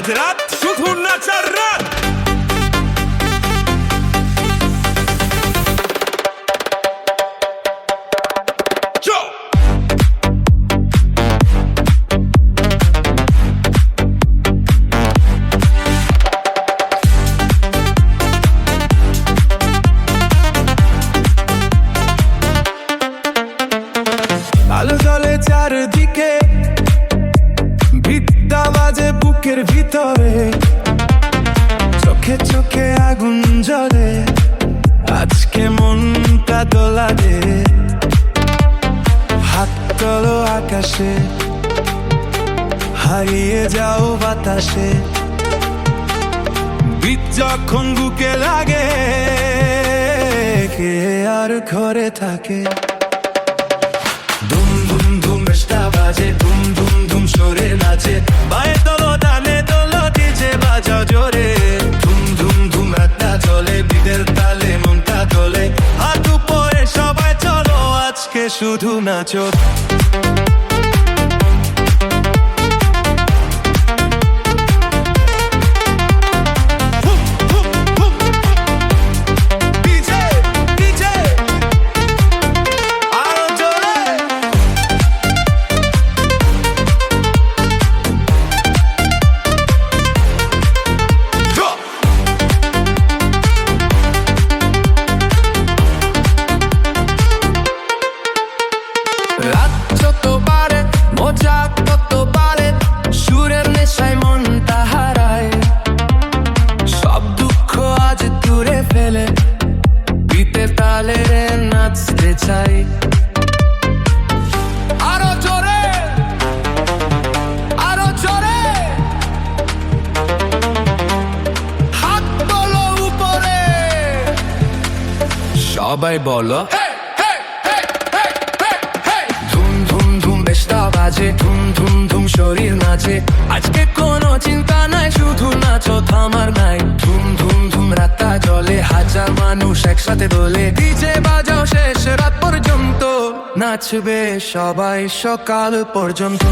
আজ রাত শুধু নাচার রাত। আলো জ্বলে চারদিকে, বিদ্যা বাজে বুকের ভিতরে, চোখে চোখে আগুন জ্বলে, আজকে মনটা দোলা দে। হাত তোলো আকাশে, হারিয়ে যাও বাতাসে, বিদ যখন বুকে লাগে, কে আর ঘরে থাকে। ধুম ধুম ধুম বেশটা বাজে, ধুম ধুম ধুম সরে নাচে, পায়ে তোলো ডানে তোলো ডিজে বাজাও জোরে। ধুম ধুম ধুম রাতটা চলে, বিদের তালে মনটা তোলে, হাত উপরে সবাই চলো আজকে শুধু নাচো। রাত যত বাড়ে, মজা তত বাড়ে, সুরের নেশায় মনটা হারায়, সব দুঃখ আজ দূরে ফেলে, বিতে তালে রে নাচতে চাই। আরো জোরে, আরো জোরে, হাত তোলো উপরে, সবাই বলো বাজে, ধুম ধুম ধুম শরীর নাচে, আজকে কোনো চিন্তা নাই, শুধু নাচো থামার নাই। ধুম ধুম ধুম রাতটা জ্বলে, হাজার মানুষ একসাথে দোলে, ডিজে বাজাও শেষ রাত পর্যন্ত, নাচবে সবাই সকাল পর্যন্ত।